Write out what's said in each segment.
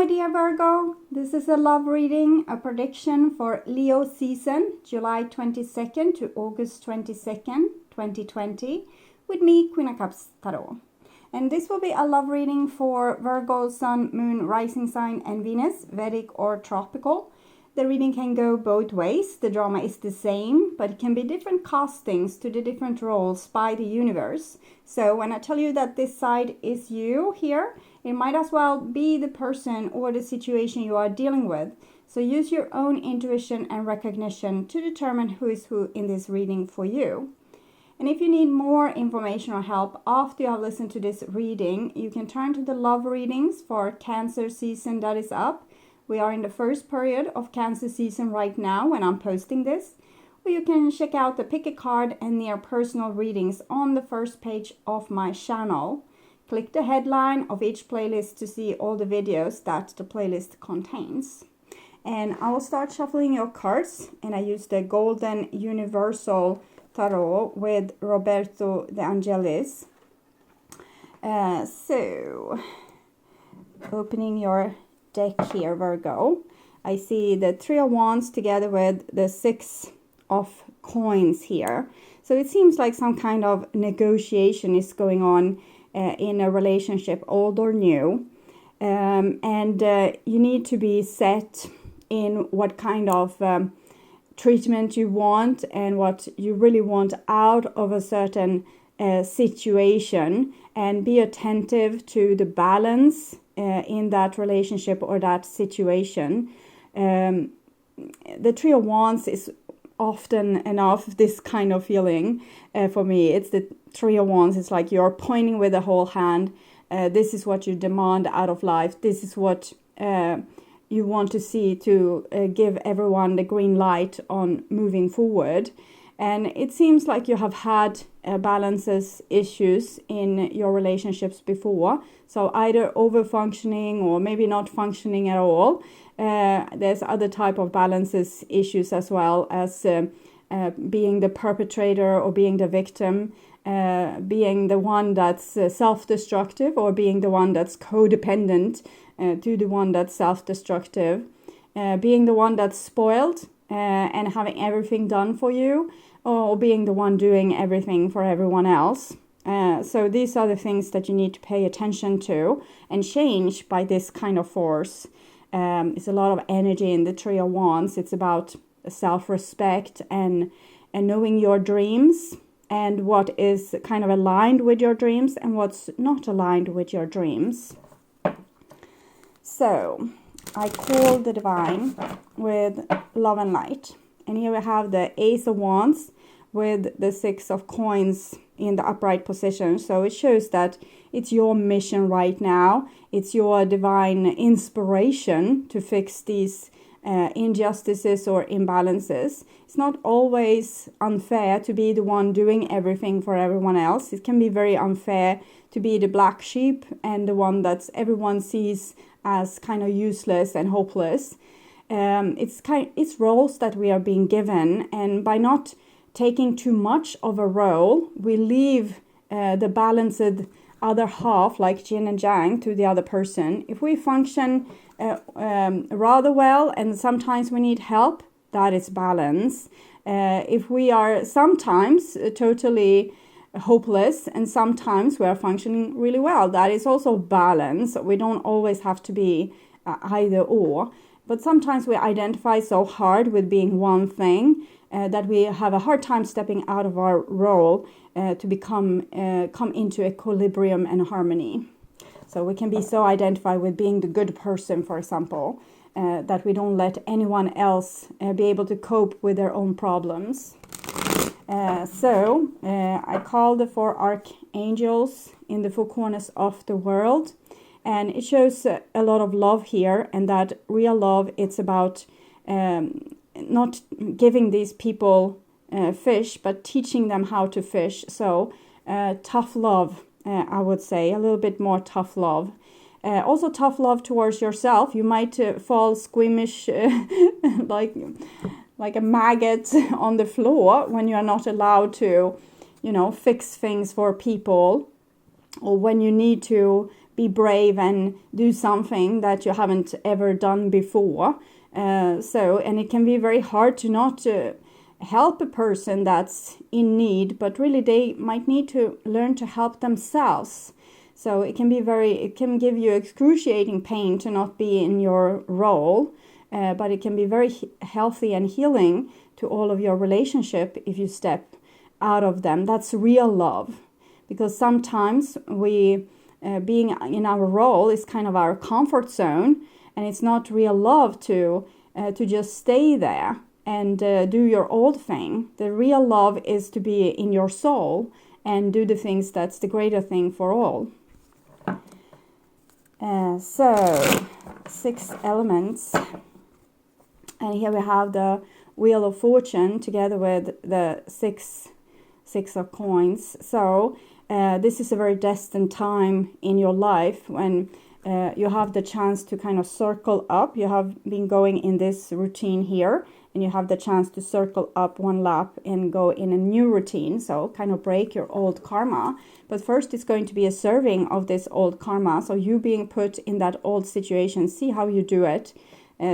dear Virgo. This is a love reading, a prediction for Leo season, July 22nd to August 22nd, 2020, with me, Queen of Cups Tarot. And this will be a love reading for Virgo, Sun, Moon, Rising Sign, and Venus, Vedic or Tropical. The reading can go both ways. The drama is the same, but it can be different castings to the different roles by the universe. So when I tell you that this side is you here, it might as well be the person or the situation you are dealing with. So use your own intuition and recognition to determine who is who in this reading for you. And if you need more information or help after you have listened to this reading, you can turn to the love readings for Cancer season that is up. We are in the first period of Cancer season right now when I'm posting this. Or you can check out the pick a card and near personal readings on the first page of my channel. Click the headline of each playlist to see all the videos that the playlist contains. And I will start shuffling your cards, and I use the Golden Universal Tarot with Roberto De Angelis. So, opening your deck here, Virgo. I see the Three of Wands together with the Six of Coins here. So it seems like some kind of negotiation is going on in a relationship, old or new. And you need to be set in what kind of treatment you want and what you really want out of a certain situation, and be attentive to the balance in that relationship or that situation. The Three of Wands is often enough this kind of feeling for me. It's the Three of Wands. It's like you're pointing with the whole hand. This is what you demand out of life. This is what you want to see to give everyone the green light on moving forward. And it seems like you have had balances issues in your relationships before. So either over-functioning or maybe not functioning at all. There's other type of balances issues as well, as being the perpetrator or being the victim, being the one that's self-destructive or being the one that's codependent to the one that's self-destructive, being the one that's spoiled and having everything done for you, or being the one doing everything for everyone else. So these are the things that you need to pay attention to and change by this kind of force. It's a lot of energy in the Three of Wands. It's about self-respect and knowing your dreams and what is kind of aligned with your dreams and what's not aligned with your dreams. So I call the divine with love and light. And here we have the Ace of Wands with the Six of Coins in the upright position. So it shows that it's your mission right now. It's your divine inspiration to fix these injustices or imbalances. It's not always unfair to be the one doing everything for everyone else. It can be very unfair to be the black sheep and the one that everyone sees as kind of useless and hopeless. It's roles that we are being given, and by not taking too much of a role, we leave the balanced other half, like yin and yang, to the other person. If we function rather well and sometimes we need help, that is balance. If we are sometimes totally hopeless and sometimes we are functioning really well, that is also balance. We don't always have to be either or. But sometimes we identify so hard with being one thing that we have a hard time stepping out of our role to come into equilibrium and harmony. So we can be so identified with being the good person, for example, that we don't let anyone else be able to cope with their own problems. So I call the four archangels in the four corners of the world. And it shows a lot of love here, and that real love, it's about not giving these people fish, but teaching them how to fish. So tough love, I would say, a little bit more tough love. Also tough love towards yourself. You might fall squeamish like a maggot on the floor when you are not allowed to, fix things for people, or when you need to be brave and do something that you haven't ever done before. And it can be very hard to not help a person that's in need, but really they might need to learn to help themselves. So it can give you excruciating pain to not be in your role, but it can be very healthy and healing to all of your relationship if you step out of them. That's real love, because sometimes we being in our role is kind of our comfort zone, and it's not real love to just stay there and do your old thing. The real love is to be in your soul and do the things that's the greater thing for all. So 6 elements, and here we have the Wheel of Fortune together with the six of coins. So this is a very destined time in your life when you have the chance to kind of circle up. You have been going in this routine here, and you have the chance to circle up one lap and go in a new routine. So kind of break your old karma. But first it's going to be a serving of this old karma. So you being put in that old situation, see how you do it.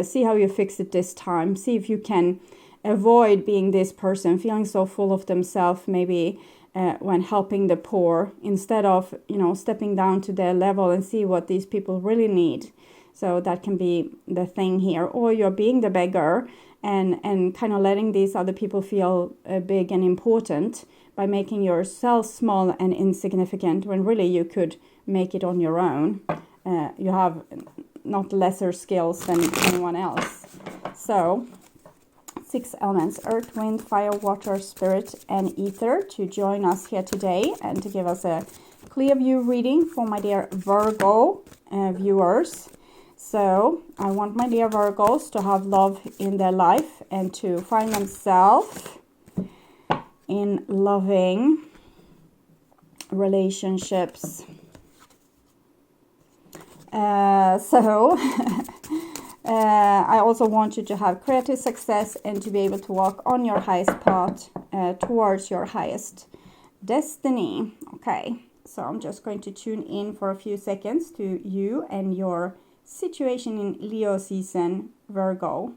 See how you fix it this time. See if you can avoid being this person, feeling so full of themselves, maybe when helping the poor, instead of, stepping down to their level and see what these people really need. So that can be the thing here. Or you're being the beggar and kind of letting these other people feel big and important by making yourself small and insignificant, when really you could make it on your own. You have not lesser skills than anyone else. So 6 elements, earth, wind, fire, water, spirit, and ether, to join us here today and to give us a clear view reading for my dear Virgo viewers. So I want my dear Virgos to have love in their life and to find themselves in loving relationships. I also want you to have creative success and to be able to walk on your highest path towards your highest destiny. Okay, so I'm just going to tune in for a few seconds to you and your situation in Leo season, Virgo.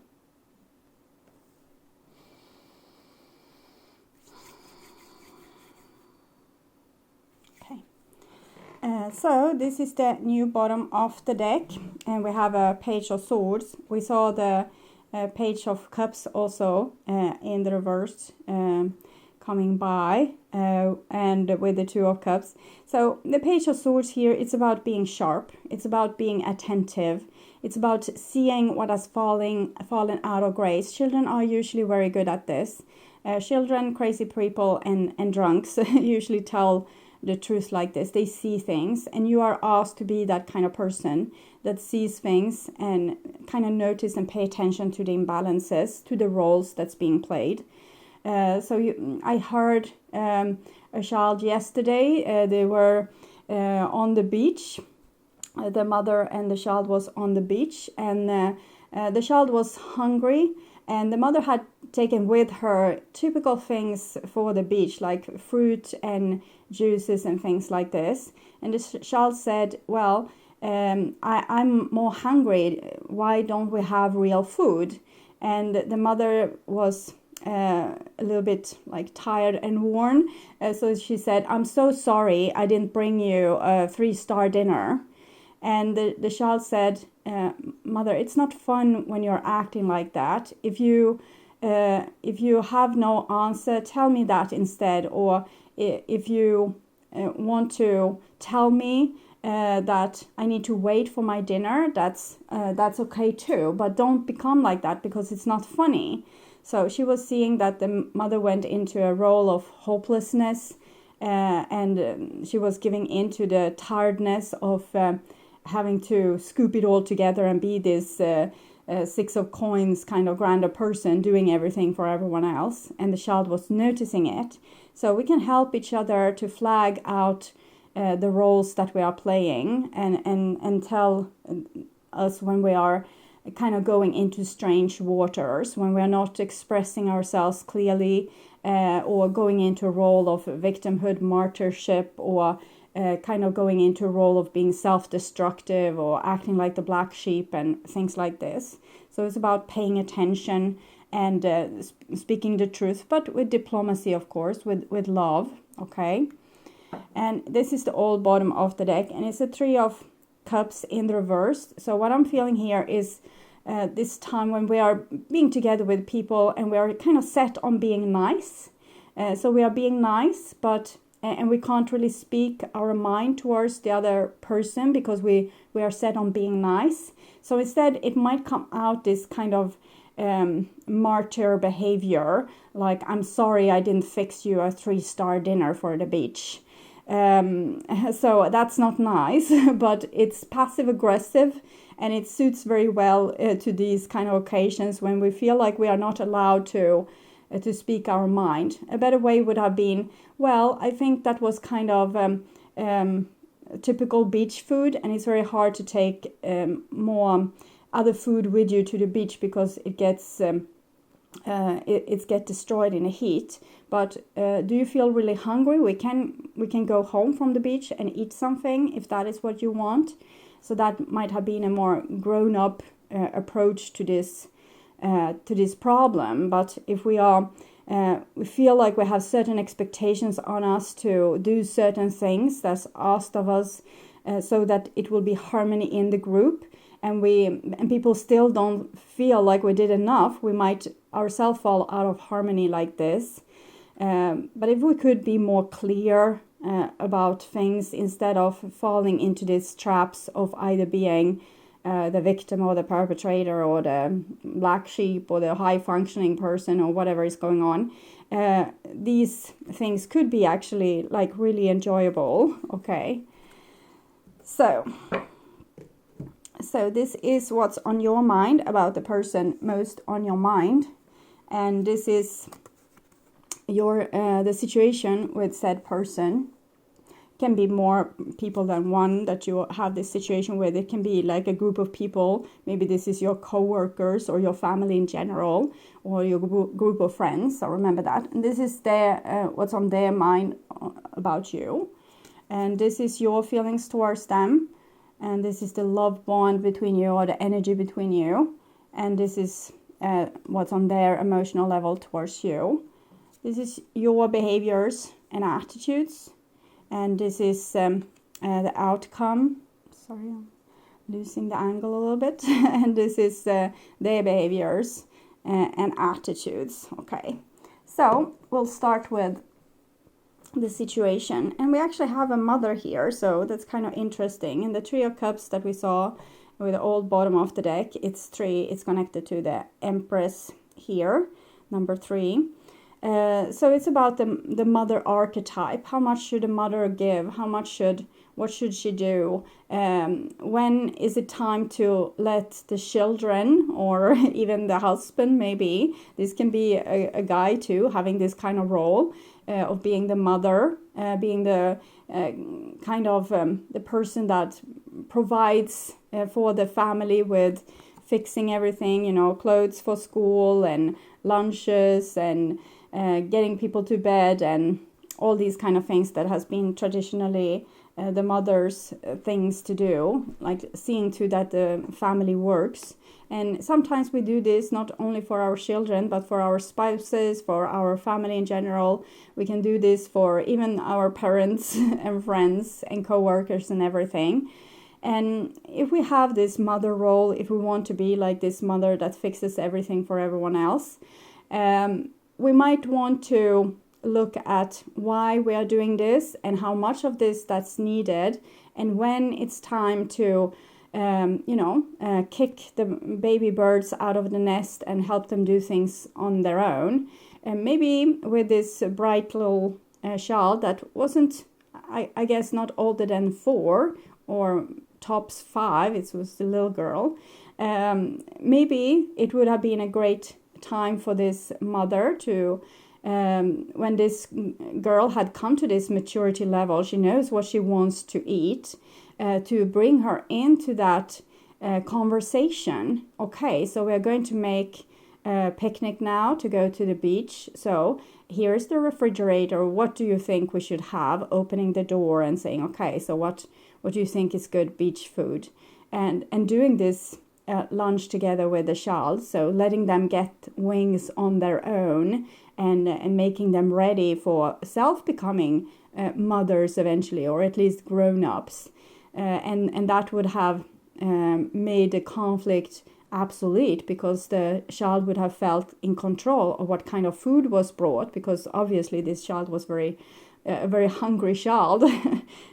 So this is the new bottom of the deck, and we have a Page of Swords. We saw the Page of Cups also in the reverse coming by, and with the Two of Cups. So the Page of Swords here, it's about being sharp. It's about being attentive. It's about seeing what has fallen out of grace. Children are usually very good at this. Children, crazy people, and drunks usually tell the truth like this. They see things, and you are asked to be that kind of person that sees things and kind of notice and pay attention to the imbalances, to the roles that's being played. I heard a child yesterday. They were on the beach. The mother and the child was on the beach, and the child was hungry, and the mother had taken with her typical things for the beach, like fruit and juices and things like this. And the child said, well, I'm more hungry. Why don't we have real food? And the mother was a little bit like tired and worn. So she said, I'm so sorry I didn't bring you a 3-star dinner. And the child said, mother, it's not fun when you're acting like that. If you have no answer, tell me that instead. Or if you want to tell me that I need to wait for my dinner, that's okay too. But don't become like that, because it's not funny. So she was seeing that the mother went into a role of hopelessness, and she was giving into the tiredness of having to scoop it all together and be this 6 of coins kind of grander person doing everything for everyone else. And the child was noticing it. So we can help each other to flag out the roles that we are playing, and tell us when we are kind of going into strange waters, when we are not expressing ourselves clearly, or going into a role of victimhood, martyrship, or kind of going into a role of being self-destructive or acting like the black sheep and things like this. So it's about paying attention and speaking the truth, but with diplomacy, of course, with love, okay? And this is the old bottom of the deck, and it's a Three of Cups in the reverse. So what I'm feeling here is this time when we are being together with people and we are kind of set on being nice. So we are being nice, but and we can't really speak our mind towards the other person because we are set on being nice. So instead, it might come out this kind of martyr behavior, like, I'm sorry I didn't fix you a 3-star dinner for the beach. So that's not nice, but it's passive aggressive, and it suits very well to these kind of occasions when we feel like we are not allowed to speak our mind. A better way would have been, well, I think that was kind of typical beach food, and it's very hard to take more other food with you to the beach because it gets destroyed in the heat. But do you feel really hungry? We can go home from the beach and eat something if that is what you want. So that might have been a more grown-up approach to this problem. But if we feel like we have certain expectations on us to do certain things that's asked of us, so that it will be harmony in the group, and people still don't feel like we did enough, we might ourselves fall out of harmony like this. But if we could be more clear about things instead of falling into these traps of either being the victim or the perpetrator or the black sheep or the high functioning person or whatever is going on, these things could be actually like really enjoyable. Okay, so this is what's on your mind about the person most on your mind, and this is your the situation with said person. Can be more people than one that you have this situation with. It can be like a group of people. Maybe this is your co-workers or your family in general, or your group of friends. So remember that. And this is what's on their mind about you. And this is your feelings towards them. And this is the love bond between you, or the energy between you. And this is what's on their emotional level towards you. This is your behaviors and attitudes. And this is the outcome. Sorry, I'm losing the angle a little bit. And this is their behaviors and attitudes. Okay, so we'll start with the situation. And we actually have a mother here, so that's kind of interesting. In the Three of Cups that we saw with the old bottom of the deck, it's 3. It's connected to the Empress here, number 3. So it's about the mother archetype. How much should a mother give? What should she do? When is it time to let the children, or even the husband maybe, this can be a guy too, having this kind of role of being the mother, being the kind of the person that provides for the family with fixing everything, clothes for school and lunches and getting people to bed and all these kind of things that has been traditionally the mother's things to do, like seeing to that the family works. And sometimes we do this not only for our children, but for our spouses, for our family in general. We can do this for even our parents and friends and co-workers and everything. And if we have this mother role, if we want to be like this mother that fixes everything for everyone else, we might want to look at why we are doing this and how much of this that's needed, and when it's time to kick the baby birds out of the nest and help them do things on their own. And maybe with this bright little child that wasn't, I guess, not older than 4 or tops 5, it was the little girl, maybe it would have been a great time for this mother to, when this girl had come to this maturity level, she knows what she wants to eat, to bring her into that conversation. Okay, so we are going to make picnic now to go to the beach. So here's the refrigerator. What do you think we should have? Opening the door and saying, okay, so what do you think is good beach food? And doing this lunch together with the child. So letting them get wings on their own and making them ready for self-becoming mothers eventually, or at least grown-ups. And that would have made the conflict obsolete, because the child would have felt in control of what kind of food was brought, because obviously this child was a very hungry child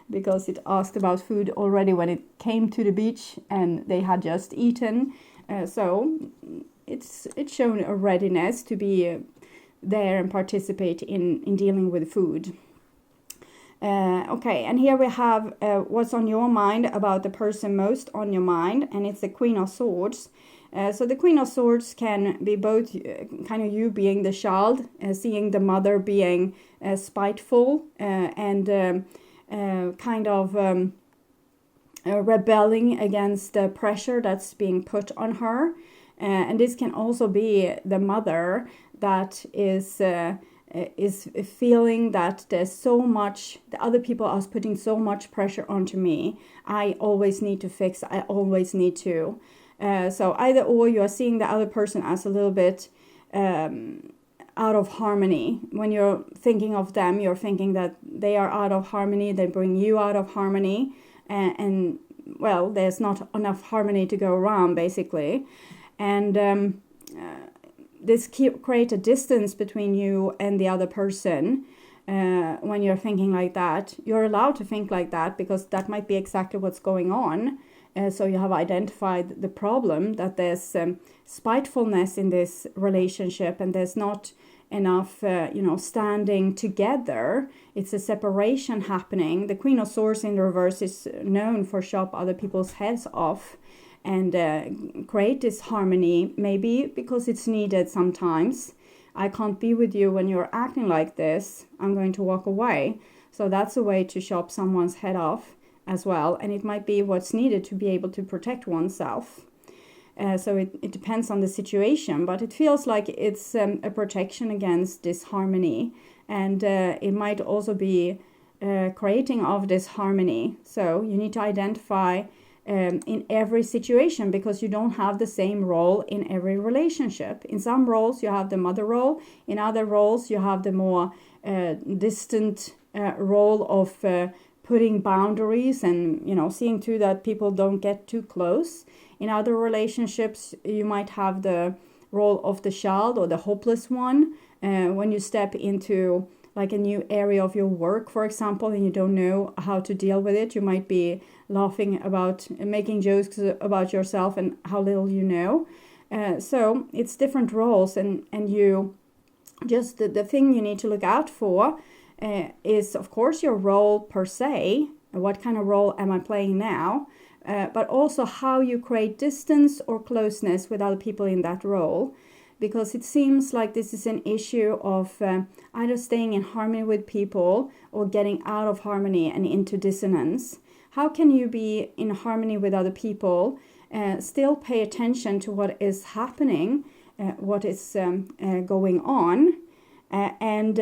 because it asked about food already when it came to the beach and they had just eaten. So it's shown a readiness to be there and participate in dealing with food. Okay, and here we have what's on your mind about the person most on your mind, and it's the Queen of Swords. So the Queen of Swords can be both kind of you being the child, seeing the mother being spiteful and kind of rebelling against the pressure that's being put on her. And this can also be the mother that is feeling that there's so much, the other people are putting so much pressure onto me. I always need to fix, I always need to. So either or, you are seeing the other person as a little bit out of harmony. When you're thinking of them, you're thinking that they are out of harmony, they bring you out of harmony, and well, there's not enough harmony to go around, basically. And this create a distance between you and the other person. When you're thinking like that, you're allowed to think like that, because that might be exactly what's going on. So you have identified the problem, that there's spitefulness in this relationship, and there's not enough, standing together. It's a separation happening. The Queen of Swords in the reverse is known for chop other people's heads off and create this harmony, maybe because it's needed sometimes. I can't be with you when you're acting like this. I'm going to walk away. So that's a way to chop someone's head off as well, and it might be what's needed to be able to protect oneself. So it depends on the situation, but it feels like it's a protection against disharmony, and it might also be creating of disharmony. So you need to identify in every situation, because you don't have the same role in every relationship. In some roles you have the mother role, in other roles you have the more distant role of putting boundaries and seeing to that people don't get too close. In other relationships you might have the role of the child or the hopeless one. When you step into like a new area of your work, for example, and you don't know how to deal with it, you might be laughing about, making jokes about yourself and how little you know. So it's different roles, and you just the thing you need to look out for is, of course, your role per se. What kind of role am I playing now? But also how you create distance or closeness with other people in that role. Because it seems like this is an issue of either staying in harmony with people or getting out of harmony and into dissonance. How can you be in harmony with other people, still pay attention to what is happening, what is going on, and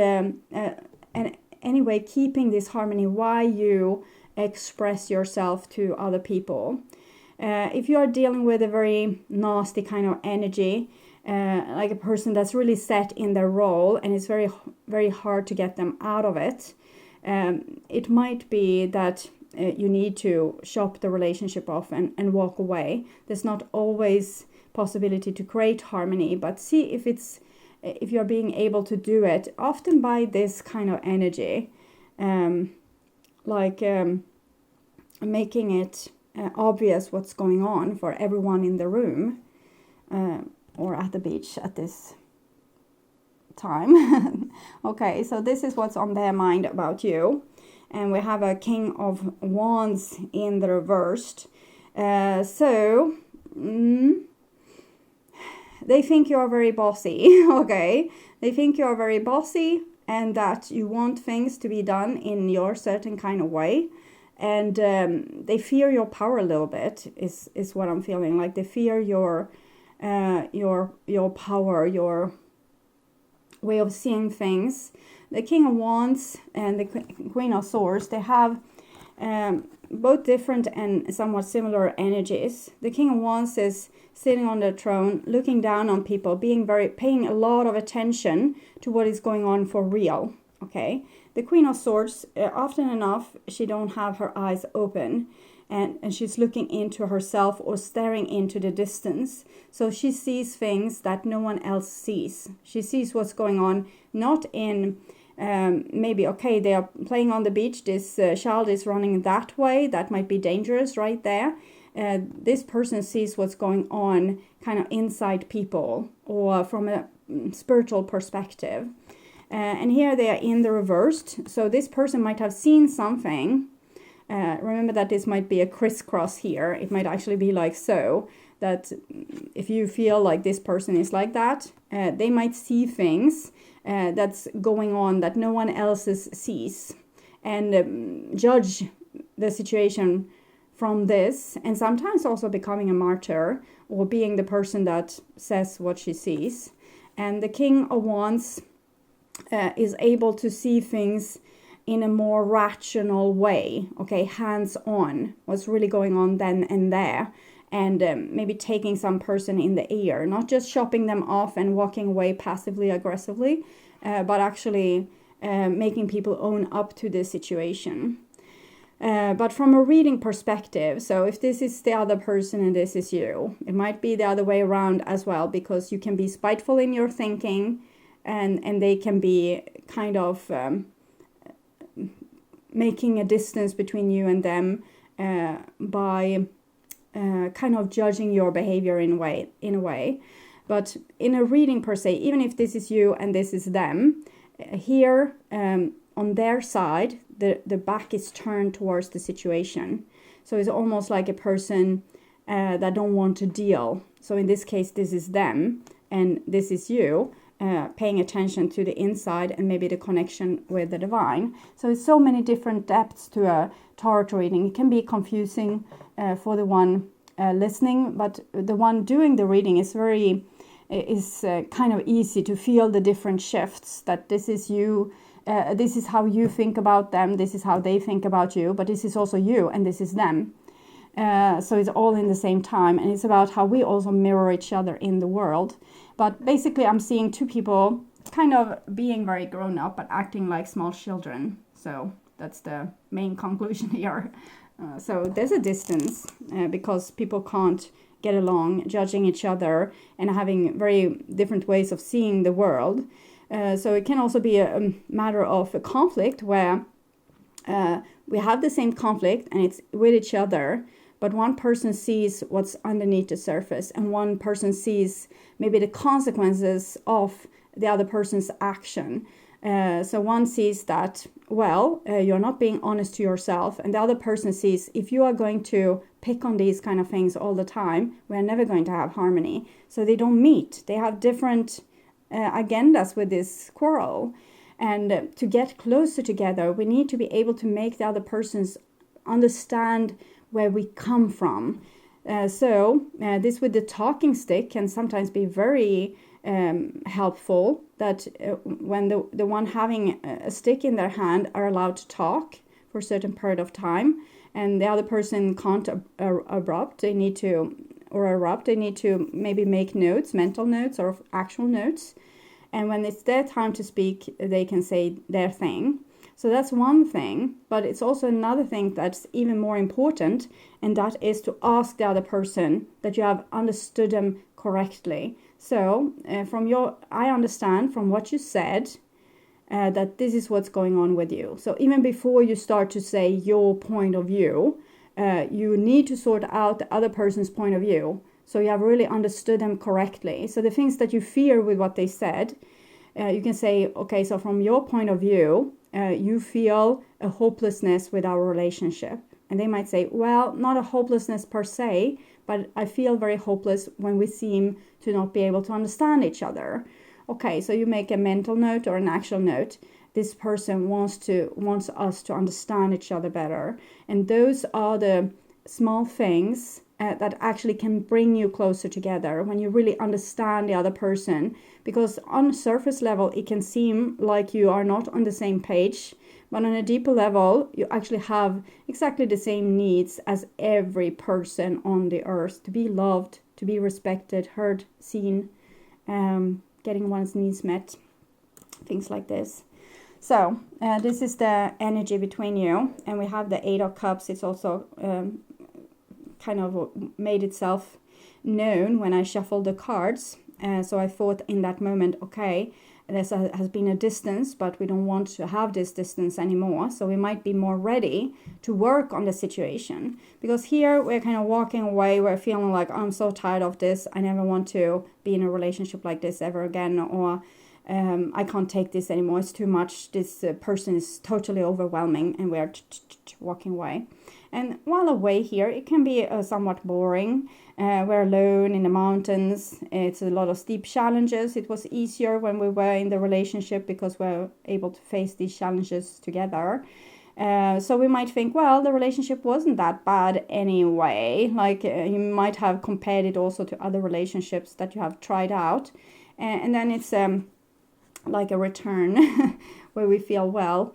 anyway, keeping this harmony while you express yourself to other people. If you are dealing with a very nasty kind of energy, like a person that's really set in their role and it's very, very hard to get them out of it, it might be that you need to chop the relationship off and walk away. There's not always possibility to create harmony, but see if you're being able to do it, often by this kind of energy, making it obvious what's going on for everyone in the room or at the beach at this time. Okay, so this is what's on their mind about you. And we have a King of Wands in the reversed. They think you're very bossy, okay? They think you're very bossy and that you want things to be done in your certain kind of way. And they fear your power a little bit, is what I'm feeling. Like they fear your your power, your way of seeing things. The King of Wands and the Queen of Swords, they have both different and somewhat similar energies. The King of Wands is sitting on the throne, looking down on people, paying a lot of attention to what is going on for real. Okay, the Queen of Swords, often enough, she don't have her eyes open, and she's looking into herself or staring into the distance. So she sees things that no one else sees. She sees what's going on, not in maybe, okay, they are playing on the beach, this child is running that way, that might be dangerous right there. This person sees what's going on kind of inside people or from a spiritual perspective. And here they are in the reversed. So this person might have seen something. Remember that this might be a crisscross here. It might actually be like so, that if you feel like this person is like that, they might see things that's going on that no one else sees, and judge the situation from this, and sometimes also becoming a martyr or being the person that says what she sees. And the King of Wands is able to see things in a more rational way, okay, hands-on, what's really going on then and there, and maybe taking some person in the ear, not just chopping them off and walking away passively aggressively, but actually making people own up to the situation. But from a reading perspective, so if this is the other person and this is you, it might be the other way around as well, because you can be spiteful in your thinking, and they can be kind of making a distance between you and them by kind of judging your behavior in a way. But in a reading per se, even if this is you and this is them, here on their side, the back is turned towards the situation. So it's almost like a person that don't want to deal. So in this case, this is them and this is you, paying attention to the inside and maybe the connection with the divine. So it's so many different depths to a tarot reading. It can be confusing for the one listening, but the one doing the reading is kind of easy to feel the different shifts, that this is you, this is how you think about them, this is how they think about you, but this is also you and this is them. So it's all in the same time, and it's about how we also mirror each other in the world. But basically I'm seeing two people kind of being very grown up but acting like small children. So that's the main conclusion here. So there's a distance because people can't get along, judging each other and having very different ways of seeing the world. So it can also be a matter of a conflict where we have the same conflict and it's with each other, but one person sees what's underneath the surface and one person sees maybe the consequences of the other person's action. So one sees that, you're not being honest to yourself, and the other person sees, if you are going to pick on these kind of things all the time, we're never going to have harmony. So they don't meet. They have different agendas with this quarrel. And to get closer together, we need to be able to make the other persons understand where we come from. So this with the talking stick can sometimes be very helpful, that when the one having a stick in their hand are allowed to talk for a certain period of time, and the other person can't erupt, they need to maybe make notes, mental notes or actual notes, and when it's their time to speak, they can say their thing. So that's one thing, but it's also another thing that's even more important, and that is to ask the other person that you have understood them correctly. So I understand from what you said that this is what's going on with you. So even before you start to say your point of view, you need to sort out the other person's point of view. So you have really understood them correctly. So the things that you fear with what they said, you can say, okay, so from your point of view, you feel a hopelessness with our relationship. And they might say, well, not a hopelessness per se, but I feel very hopeless when we seem to not be able to understand each other. Okay, so you make a mental note or an actual note. This person wants us to understand each other better. And those are the small things that actually can bring you closer together, when you really understand the other person. Because on surface level, it can seem like you are not on the same page, but on a deeper level, you actually have exactly the same needs as every person on the earth: to be loved, to be respected, heard, seen, getting one's needs met, things like this. So this is the energy between you, and we have the Eight of Cups. It's also kind of made itself known when I shuffled the cards. So I thought in that moment, okay, there has been a distance, but we don't want to have this distance anymore. So we might be more ready to work on the situation. Because here we're kind of walking away, we're feeling like, I'm so tired of this, I never want to be in a relationship like this ever again, or I can't take this anymore, it's too much, this person is totally overwhelming, and we're walking away. And while away here, it can be somewhat boring. We're alone in the mountains. It's a lot of steep challenges. It was easier when we were in the relationship because we're able to face these challenges together. So we might think, well, the relationship wasn't that bad anyway. Like you might have compared it also to other relationships that you have tried out. And then it's like a return where we feel, well,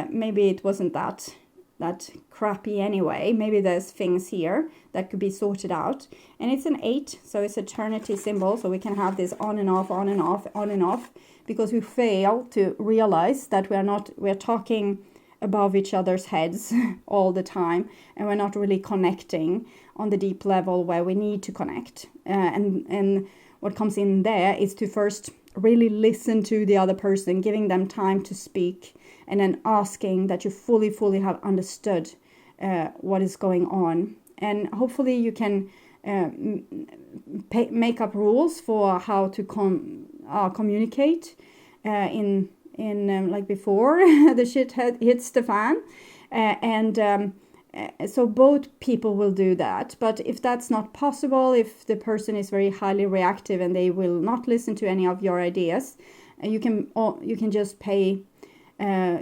maybe it wasn't that crappy anyway. Maybe there's things here that could be sorted out. And it's an 8, so it's eternity symbol, so we can have this on and off, on and off, on and off, because we fail to realize that we're talking above each other's heads all the time, and we're not really connecting on the deep level where we need to connect. And what comes in there is to first really listen to the other person, giving them time to speak, and then asking that you fully have understood what is going on. And hopefully you can make up rules for how to communicate in like before the shit hits the fan. So both people will do that. But if that's not possible, if the person is very highly reactive and they will not listen to any of your ideas, you can just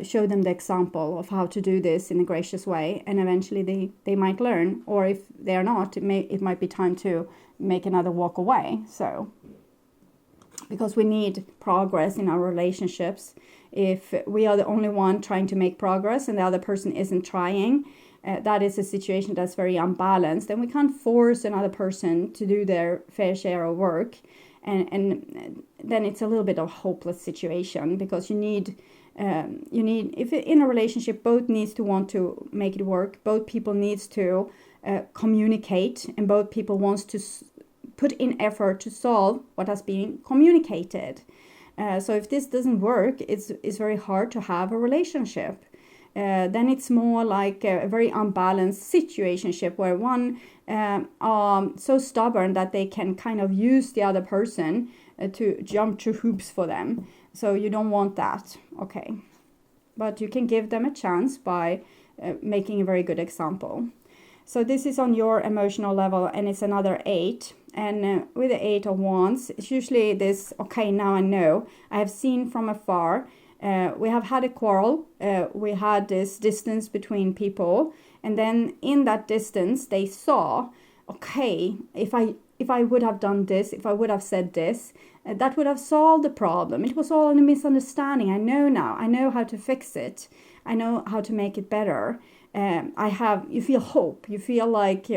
show them the example of how to do this in a gracious way, and eventually they might learn. Or if they are not, it might be time to make another walk away. So because we need progress in our relationships. If we are the only one trying to make progress and the other person isn't trying, that is a situation that's very unbalanced, and we can't force another person to do their fair share of work, and then it's a little bit of a hopeless situation, because you need if in a relationship, both needs to want to make it work, both people needs to communicate, and both people wants to put in effort to solve what has been communicated. So if this doesn't work, it's very hard to have a relationship. Then it's more like a very unbalanced situationship, where one are so stubborn that they can kind of use the other person to jump through hoops for them. So you don't want that, okay? But you can give them a chance by making a very good example. So this is on your emotional level, and it's another 8. And with the 8 of Wands, it's usually this, okay, now I know. I have seen from afar. We have had a quarrel. We had this distance between people. And then in that distance, they saw, okay, if I would have done this, if I would have said this, that would have solved the problem. It was all a misunderstanding. I know now. I know how to fix it. I know how to make it better. You feel hope. You feel like,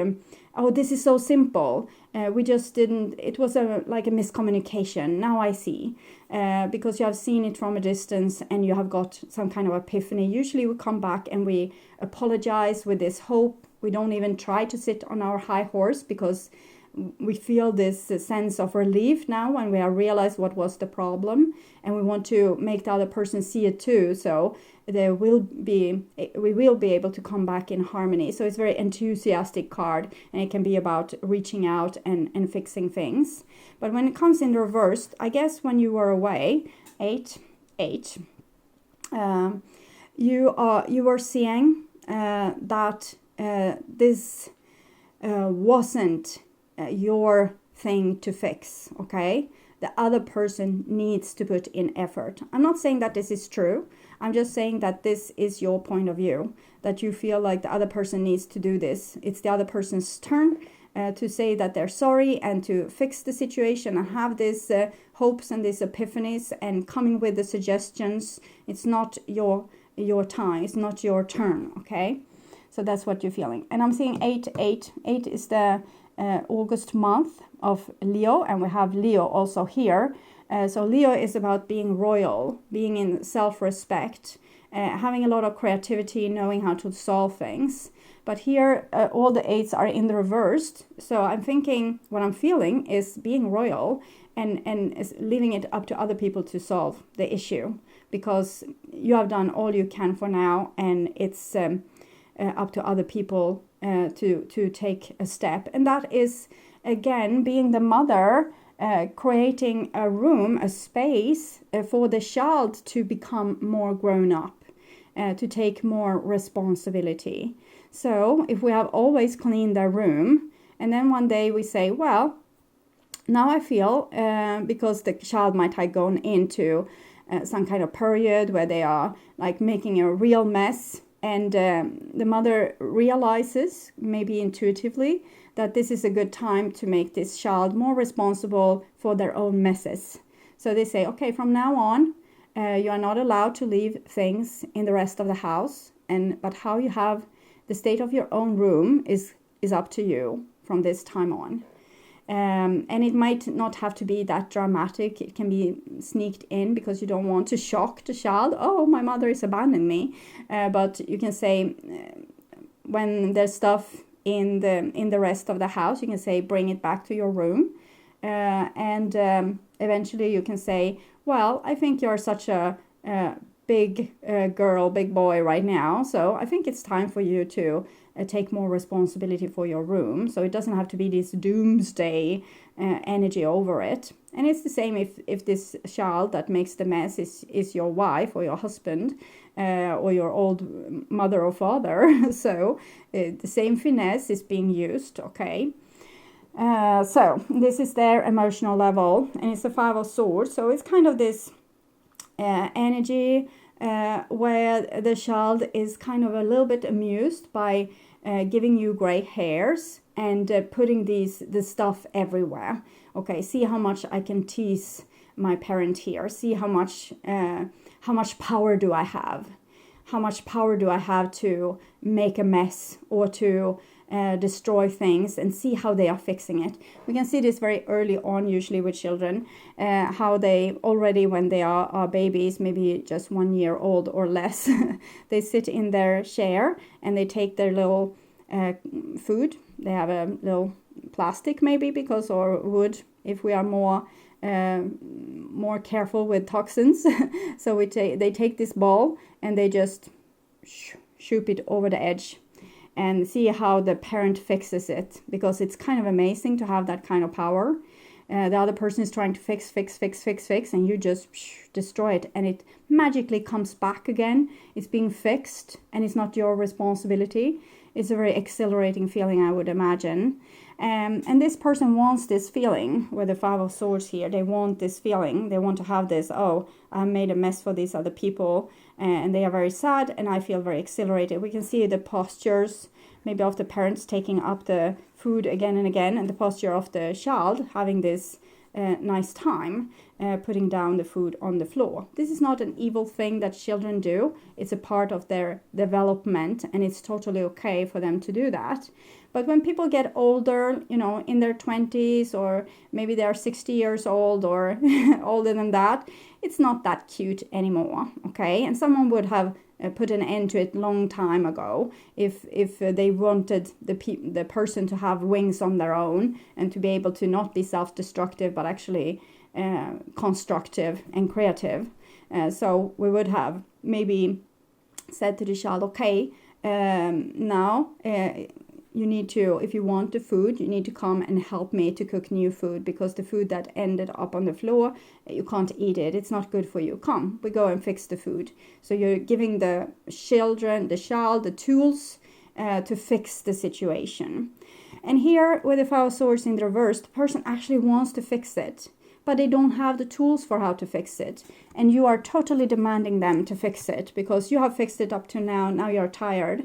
oh, this is so simple. We just didn't, it was like a miscommunication. Now I see. Because you have seen it from a distance and you have got some kind of epiphany. Usually we come back and we apologize with this hope. We don't even try to sit on our high horse, because we feel this sense of relief now when we have realized what was the problem, and we want to make the other person see it too. So we will be able to come back in harmony. So it's a very enthusiastic card, and it can be about reaching out and fixing things. But when it comes in reversed, I guess when you were away, 8, you were seeing that this wasn't your thing to fix, okay? The other person needs to put in effort. I'm not saying that this is true. I'm just saying that this is your point of view, that you feel like the other person needs to do this. It's the other person's turn to say that they're sorry and to fix the situation and have these hopes and these epiphanies and coming with the suggestions. It's not your time. It's not your turn, okay? So that's what you're feeling. And I'm seeing 8, 8. 8 is the August month of Leo, and we have Leo also here. So Leo is about being royal, being in self-respect, having a lot of creativity, knowing how to solve things. But here, all the 8s are in the reversed. So I'm thinking, what I'm feeling is being royal and is leaving it up to other people to solve the issue. Because you have done all you can for now, and it's up to other people to take a step. And that is, again, being the mother, creating a room, a space for the child to become more grown up, to take more responsibility. So if we have always cleaned their room, and then one day we say, well, now I feel, because the child might have gone into some kind of period where they are like making a real mess, and the mother realizes, maybe intuitively, that this is a good time to make this child more responsible for their own messes. So they say, okay, from now on, you are not allowed to leave things in the rest of the house, but how you have the state of your own room is up to you from this time on. And it might not have to be that dramatic. It can be sneaked in because you don't want to shock the child. Oh, my mother is abandoning me. But you can say, when there's stuff in the rest of the house, you can say, bring it back to your room. And eventually you can say, well, I think you're such a big girl, big boy right now. So I think it's time for you to take more responsibility for your room. So it doesn't have to be this doomsday energy over it. And it's the same if this child that makes the mess is your wife or your husband or your old mother or father. So the same finesse is being used, okay? So this is their emotional level, and it's the 5 of Swords. So it's kind of this energy where the child is kind of a little bit amused by giving you gray hairs and putting the stuff everywhere. Okay, see how much I can tease my parent here. See how much power do I have? How much power do I have to make a mess or to destroy things, and see how they are fixing it. We can see this very early on, usually with children, how they already, when they are babies, maybe just 1 year old or less, they sit in their chair and they take their little food. They have a little plastic maybe, because, or wood, if we are more careful with toxins. So they take this ball and they just shoot it over the edge, and see how the parent fixes it, because it's kind of amazing to have that kind of power. The other person is trying to fix, and you just destroy it, and it magically comes back again. It's being fixed, and it's not your responsibility. It's a very exhilarating feeling, I would imagine. And this person wants this feeling, with the 5 of Swords here. They want this feeling. They want to have this, oh, I made a mess for these other people, and they are very sad, and I feel very exhilarated. We can see the postures, maybe of the parents taking up the food again and again, and the posture of the child having this nice time putting down the food on the floor. This is not an evil thing that children do. It's a part of their development, and it's totally okay for them to do that. But when people get older, in their 20s, or maybe they are 60 years old or older than that, it's not that cute anymore, okay? And someone would have put an end to it long time ago if they wanted the person to have wings on their own and to be able to not be self-destructive but actually constructive and creative. So we would have maybe said to the child, okay, now you need to, if you want the food, you need to come and help me to cook new food, because the food that ended up on the floor, you can't eat it. It's not good for you. Come, we go and fix the food. So you're giving the child, the tools to fix the situation. And here, with the 5 of Swords in the reverse, the person actually wants to fix it, but they don't have the tools for how to fix it. And you are totally demanding them to fix it, because you have fixed it up to now. Now you're tired.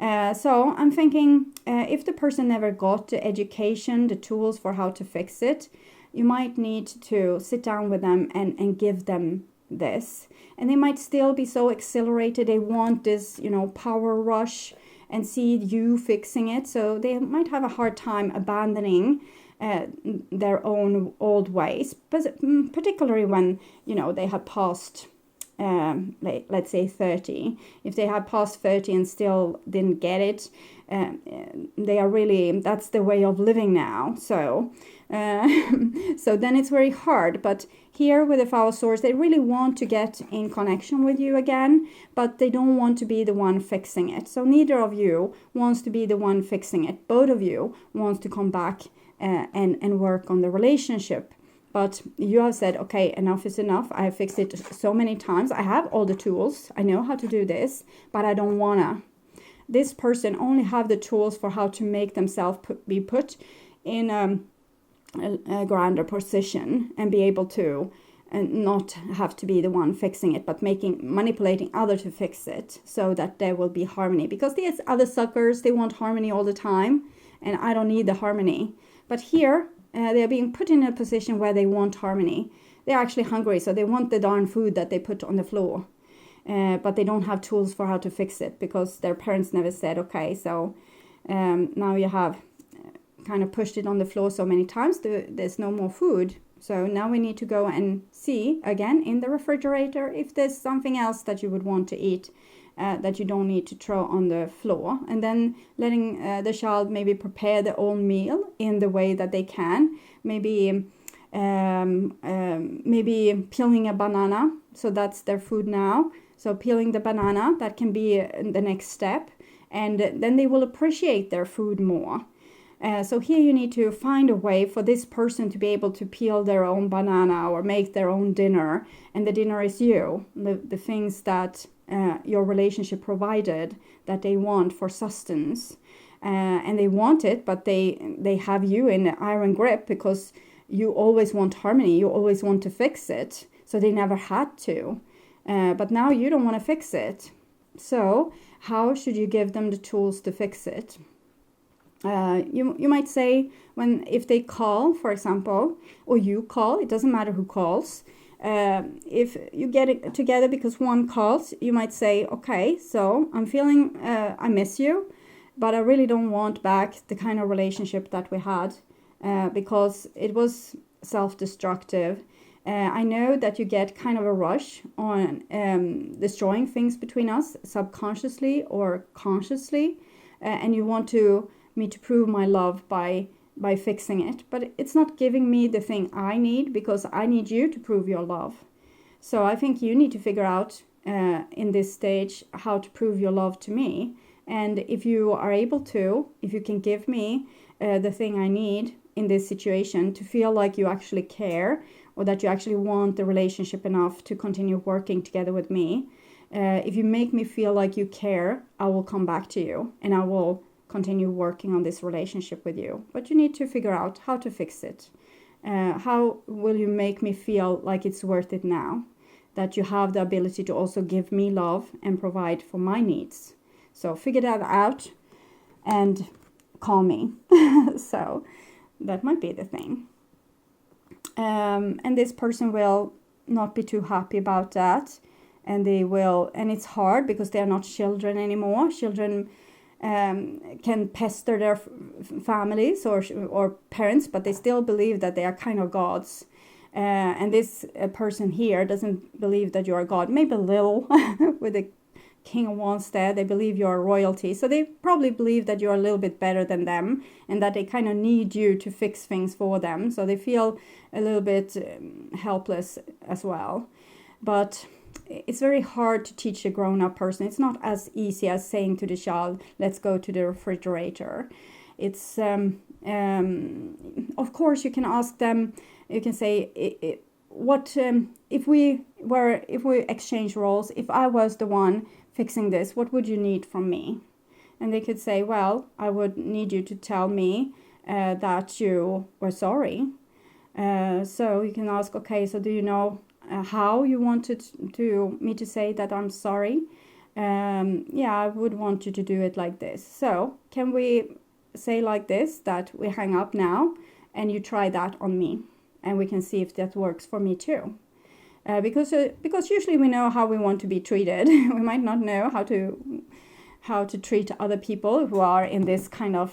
So I'm thinking, if the person never got the education, the tools for how to fix it, you might need to sit down with them and give them this. And they might still be so exhilarated. They want this, power rush and see you fixing it. So they might have a hard time abandoning their own old ways, but particularly when, they have passed, let's say 30. If they have passed 30 and still didn't get it, they are really, that's the way of living now. So so then it's very hard. But here with the Foul Swords, they really want to get in connection with you again, but they don't want to be the one fixing it. So neither of you wants to be the one fixing it. Both of you wants to come back and work on the relationship. But you have said, okay, enough is enough. I have fixed it so many times. I have all the tools. I know how to do this, but I don't wanna. This person only have the tools for how to make themselves be put in a grander position and be able to not have to be the one fixing it, but manipulating others to fix it so that there will be harmony. Because these other suckers, they want harmony all the time, and I don't need the harmony. But here, they're being put in a position where they want harmony. They're actually hungry, so they want the darn food that they put on the floor. But they don't have tools for how to fix it because their parents never said, okay, so now you have kind of pushed it on the floor so many times, there's no more food. So now we need to go and see again in the refrigerator if there's something else that you would want to eat that you don't need to throw on the floor. And then letting the child maybe prepare their own meal in the way that they can. Maybe peeling a banana, so that's their food now. So peeling the banana, that can be the next step. And then they will appreciate their food more. So here you need to find a way for this person to be able to peel their own banana or make their own dinner. And the dinner is you, the things that your relationship provided that they want for sustenance. And they want it, but they have you in an iron grip because you always want harmony. You always want to fix it. So they never had to. But now you don't want to fix it. So how should you give them the tools to fix it? You might say if they call, for example, or you call, it doesn't matter who calls. If you get it together because one calls, you might say, okay, so I'm feeling I miss you, but I really don't want back the kind of relationship that we had because it was self-destructive. I know that you get kind of a rush on destroying things between us subconsciously or consciously, and you want me to prove my love by fixing it, but it's not giving me the thing I need because I need you to prove your love. So I think you need to figure out in this stage how to prove your love to me. And if you are able to, if you can give me the thing I need in this situation to feel like you actually care or that you actually want the relationship enough to continue working together with me, if you make me feel like you care, I will come back to you and I will continue working on this relationship with you. But you need to figure out how to fix it. How will you make me feel like it's worth it now? That you have the ability to also give me love and provide for my needs. So figure that out and call me. So that might be the thing. And this person will not be too happy about that. And it's hard because they are not children anymore. Children can pester their families or parents, but they still believe that they are kind of gods. And this person here doesn't believe that you are God. Maybe a little with the King of Wands there. They believe you are royalty. So they probably believe that you are a little bit better than them and that they kind of need you to fix things for them. So they feel a little bit helpless as well. But it's very hard to teach a grown-up person. It's not as easy as saying to the child, let's go to the refrigerator. It's, of course, you can ask them, you can say, if we exchange roles, if I was the one fixing this, what would you need from me? And they could say, well, I would need you to tell me that you were sorry. So you can ask, okay, so do you know how you wanted me to say that I'm sorry? yeah, I would want you to do it like this. So can we say like this, that we hang up now and you try that on me, and we can see if that works for me too. Because usually we know how we want to be treated. We might not know how to treat other people who are in this kind of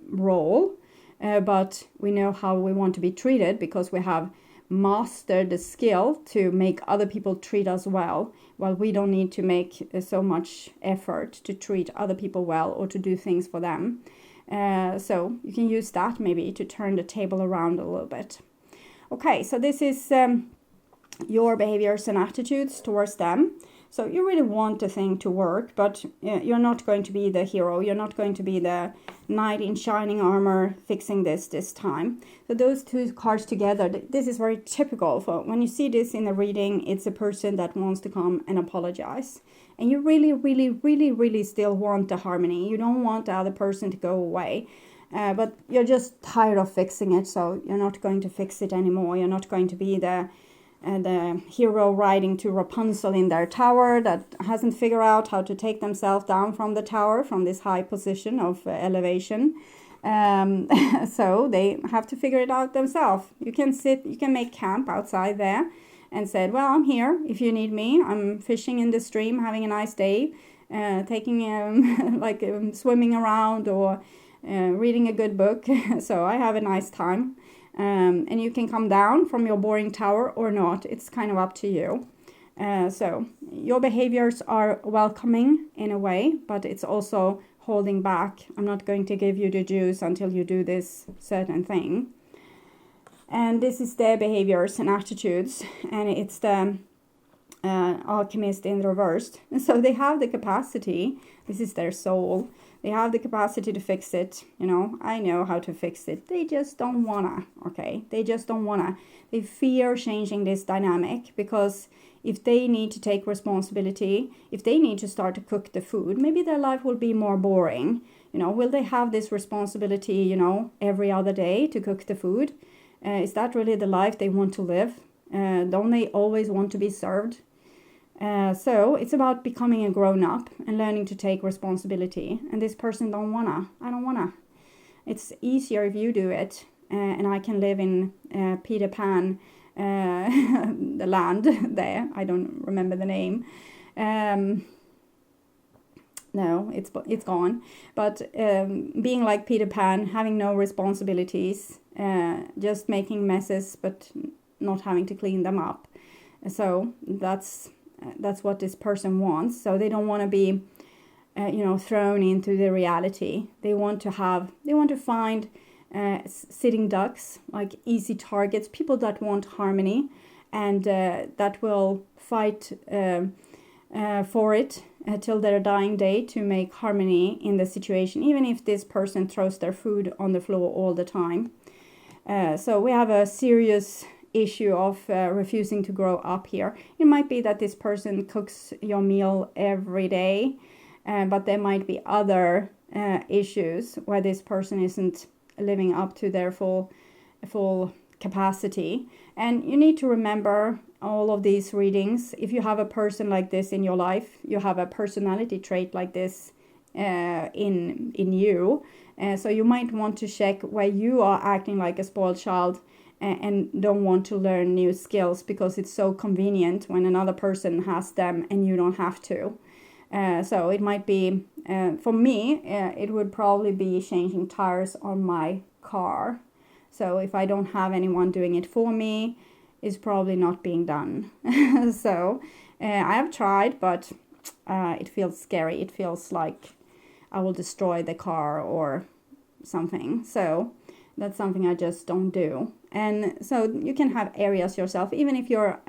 role, but we know how we want to be treated because we have mastered the skill to make other people treat us well, while we don't need to make so much effort to treat other people well or to do things for them. So you can use that maybe to turn the table around a little bit. Okay, so this is your behaviors and attitudes towards them. So you really want the thing to work, but you're not going to be the hero. You're not going to be the knight in shining armor fixing this time. So those two cards together, this is very typical. For when you see this in a reading, it's a person that wants to come and apologize. And you really, really, really, really still want the harmony. You don't want the other person to go away. But you're just tired of fixing it, so you're not going to fix it anymore. You're not going to be the hero riding to Rapunzel in their tower that hasn't figured out how to take themselves down from the tower, from this high position of elevation. So they have to figure it out themselves. You can make camp outside there and said, well, I'm here if you need me. I'm fishing in the stream, having a nice day, swimming around or reading a good book. So I have a nice time. And you can come down from your boring tower or not. It's kind of up to you. So your behaviors are welcoming in a way, but it's also holding back. I'm not going to give you the juice until you do this certain thing. And this is their behaviors and attitudes, and it's the alchemist in reversed. And so they have the capacity. This is their soul. They have the capacity to fix it. I know how to fix it. They just don't wanna, okay? They just don't wanna. They fear changing this dynamic, because if they need to take responsibility, if they need to start to cook the food, maybe their life will be more boring. Will they have this responsibility, every other day to cook the food? Is that really the life they want to live? Don't they always want to be served? So it's about becoming a grown-up and learning to take responsibility. And this person don't wanna. I don't wanna. It's easier if you do it. And I can live in Peter Pan, the land there. I don't remember the name. No, it's gone. But being like Peter Pan, having no responsibilities, just making messes, but not having to clean them up. So that's what this person wants. So they don't want to be, thrown into the reality. They want to find sitting ducks, like easy targets, people that want harmony, and that will fight for it till their dying day to make harmony in the situation, even if this person throws their food on the floor all the time. So we have a serious issue of refusing to grow up here. It might be that this person cooks your meal every day, but there might be other issues where this person isn't living up to their full capacity. And you need to remember all of these readings. If you have a person like this in your life, you have a personality trait like this in you. So you might want to check where you are acting like a spoiled child and don't want to learn new skills because it's so convenient when another person has them and you don't have to. So it might be, for me, it would probably be changing tires on my car. So if I don't have anyone doing it for me, it's probably not being done. So I have tried, but it feels scary. It feels like I will destroy the car or something. So that's something I just don't do. And so you can have areas yourself, even if you're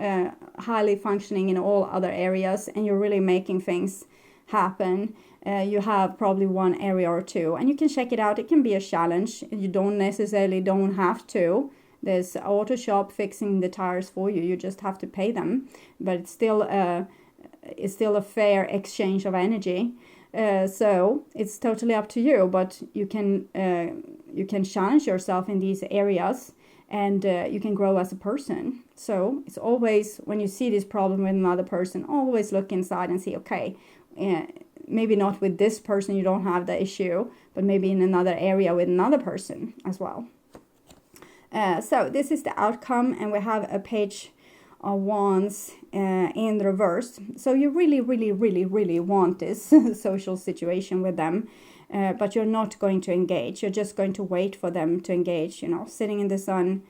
highly functioning in all other areas and you're really making things happen. You have probably one area or two, and you can check it out. It can be a challenge. You don't have to. There's auto shop fixing the tires for you. You just have to pay them, but it's still a fair exchange of energy. So it's totally up to you, but you can challenge yourself in these areas and you can grow as a person. So it's always, when you see this problem with another person, always look inside and see, okay, maybe not with this person you don't have the issue, but maybe in another area with another person as well. So this is the outcome, and we have a page of wands in reverse. So you really, really, really, really want this social situation with them, but you're not going to engage. You're just going to wait for them to engage, you know, sitting in the sun,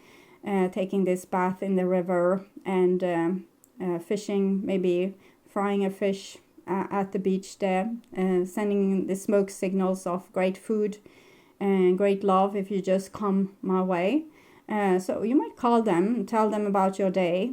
taking this bath in the river, and fishing, maybe frying a fish at the beach there, sending the smoke signals of great food and great love if you just come my way. So you might call them, tell them about your day,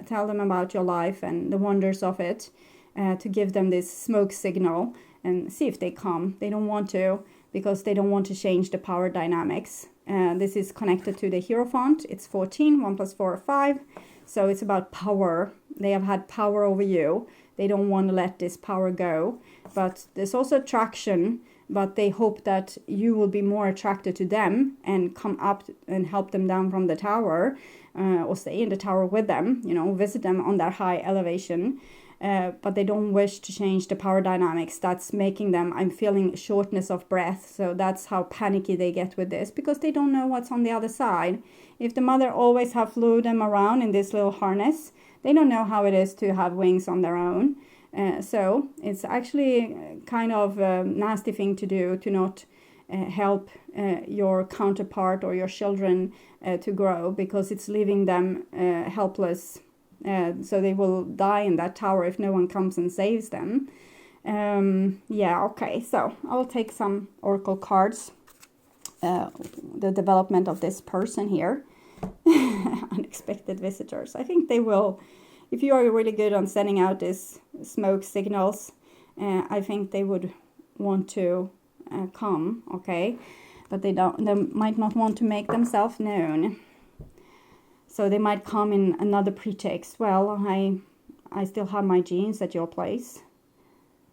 tell them about your life and the wonders of it, to give them this smoke signal and see if they come. They don't want to, because they don't want to change the power dynamics. This is connected to the Hierophant. It's 14, 1 plus 4 are 5. So it's about power. They have had power over you. They don't want to let this power go. But there's also attraction, but they hope that you will be more attracted to them and come up and help them down from the tower, or stay in the tower with them, you know, visit them on their high elevation. But they don't wish to change the power dynamics. That's making them, I'm feeling shortness of breath. So that's how panicky they get with this, because they don't know what's on the other side. If the mother always have flew them around in this little harness, they don't know how it is to have wings on their own. So it's actually kind of a nasty thing to do, to not help your counterpart or your children to grow, because it's leaving them helpless. So they will die in that tower if no one comes and saves them. Yeah, okay, so I'll take some oracle cards. The development of this person here. Unexpected visitors. I think they will, if you are really good on sending out these smoke signals, I think they would want to come, okay? But they might not want to make themselves known. So they might come in another pretext. Well, I still have my jeans at your place.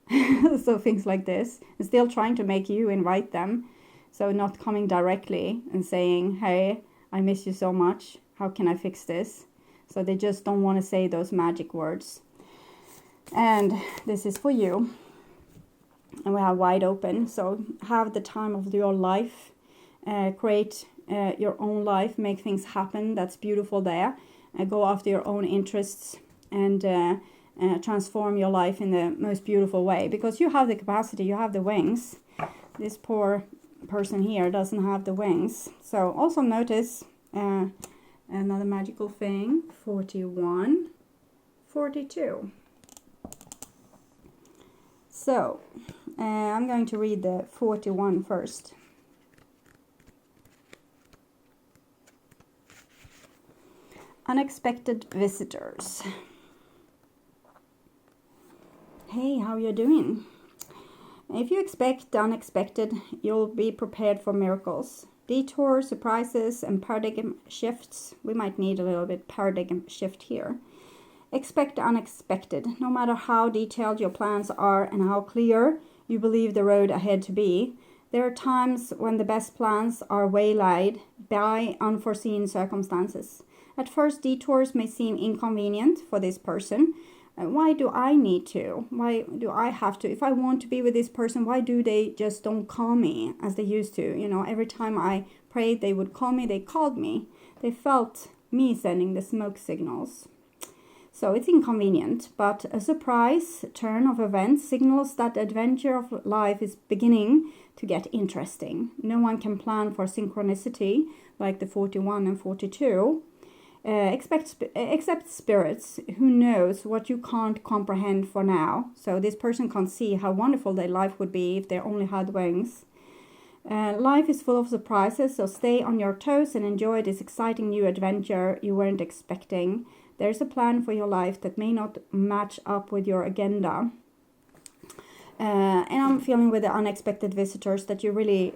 So things like this. And still trying to make you invite them. So not coming directly and saying, hey, I miss you so much. How can I fix this? So they just don't want to say those magic words. And this is for you. And we have wide open. So have the time of your life. Create your own life. Make things happen. That's beautiful there. Go after your own interests. And transform your life in the most beautiful way. Because you have the capacity. You have the wings. This poor person here doesn't have the wings. So also notice another magical thing. 41, 42. So I'm going to read the 41 first. Unexpected visitors. Hey, how you doing? If you expect the unexpected, you'll be prepared for miracles. Detours, surprises, and paradigm shifts. We might need a little bit paradigm shift here. Expect the unexpected. No matter how detailed your plans are and how clear you believe the road ahead to be, there are times when the best plans are waylaid by unforeseen circumstances. At first, detours may seem inconvenient for this person. Why do I need to? Why do I have to? If I want to be with this person, why do they just don't call me as they used to? You know, every time I prayed, they would call me. They called me. They felt me sending the smoke signals. So it's inconvenient, but a surprise turn of events signals that the adventure of life is beginning to get interesting. No one can plan for synchronicity like the 41 and 42. Except spirits who knows what you can't comprehend for now. So this person can't see how wonderful their life would be if they only had wings. Life is full of surprises, so stay on your toes and enjoy this exciting new adventure you weren't expecting. There's a plan for your life that may not match up with your agenda. And I'm feeling with the unexpected visitors that you really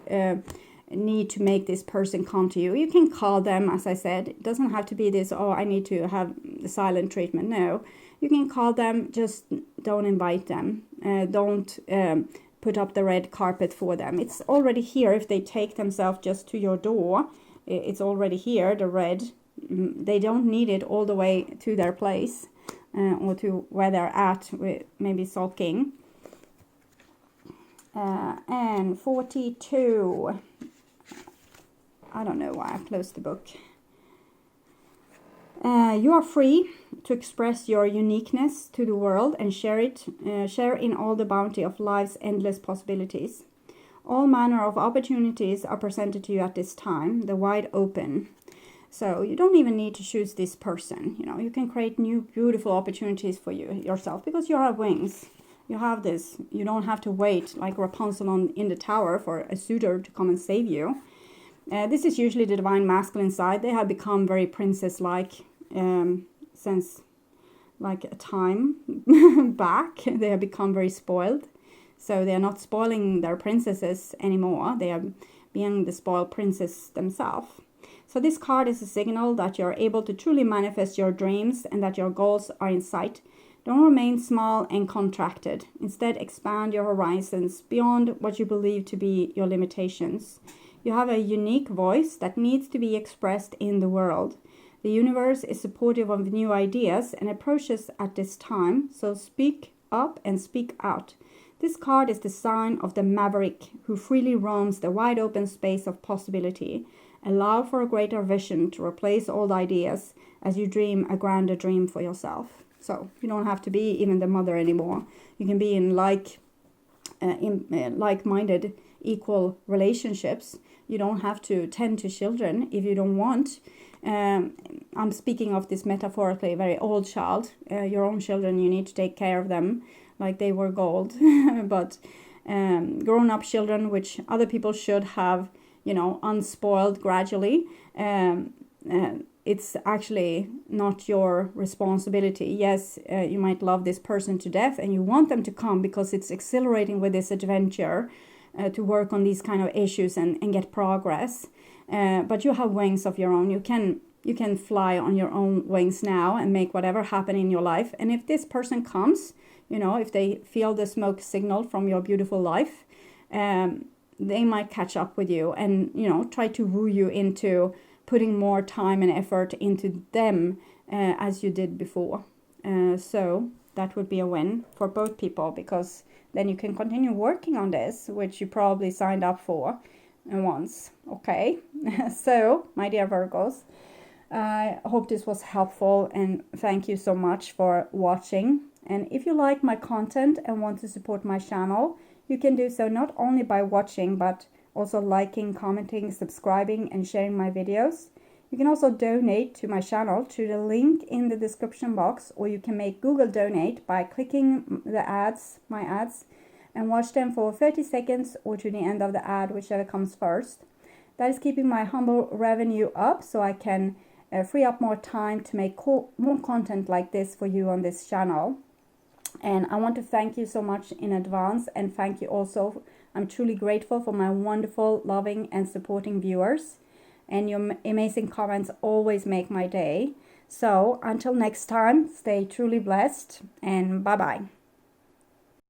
need to make this person come to you. You can call them, as I said. It doesn't have to be this, oh, I need to have the silent treatment. No, you can call them, just don't invite them. Don't put up the red carpet for them. It's already here if they take themselves just to your door. it's already here, the red. They don't need it all the way to their place or to where they're at, with maybe sulking. And 42. I don't know why I closed the book. You are free to express your uniqueness to the world and share in all the bounty of life's endless possibilities. All manner of opportunities are presented to you at this time, the wide open. So you don't even need to choose this person. You know, you can create new beautiful opportunities for yourself, because you have wings. You have this. You don't have to wait like Rapunzel in the tower for a suitor to come and save you. This is usually the divine masculine side. They have become very princess-like since like a time back. They have become very spoiled. So they are not spoiling their princesses anymore. They are being the spoiled princess themselves. So this card is a signal that you're able to truly manifest your dreams and that your goals are in sight. Don't remain small and contracted. Instead, expand your horizons beyond what you believe to be your limitations. You have a unique voice that needs to be expressed in the world. The universe is supportive of new ideas and approaches at this time, so speak up and speak out. This card is the sign of the maverick who freely roams the wide open space of possibility. Allow for a greater vision to replace old ideas as you dream a grander dream for yourself. So you don't have to be even the mother anymore. You can be in like-minded, equal relationships. You don't have to tend to children if you don't want. I'm speaking of this metaphorically, very old child. Your own children, you need to take care of them like they were gold. But grown-up children, which other people should have, you know, unspoiled gradually, it's actually not your responsibility. Yes, you might love this person to death and you want them to come because it's exhilarating with this adventure to work on these kind of issues and get progress. But you have wings of your own. You can fly on your own wings now and make whatever happen in your life. And if this person comes, you know, if they feel the smoke signal from your beautiful life, they might catch up with you and, you know, try to woo you into putting more time and effort into them as you did before. So that would be a win for both people, because then you can continue working on this, which you probably signed up for once. Okay, so my dear Virgos, I hope this was helpful and thank you so much for watching. And if you like my content and want to support my channel, you can do so not only by watching, but also liking, commenting, subscribing, and sharing my videos. You can also donate to my channel through the link in the description box, or you can make Google Donate by clicking the ads, my ads, and watch them for 30 seconds or to the end of the ad, whichever comes first. That is keeping my humble revenue up, so I can free up more time to make more content like this for you on this channel. And I want to thank you so much in advance, and thank you also. I'm truly grateful for my wonderful, loving, and supporting viewers. And your amazing comments always make my day. So until next time, stay truly blessed, and bye-bye.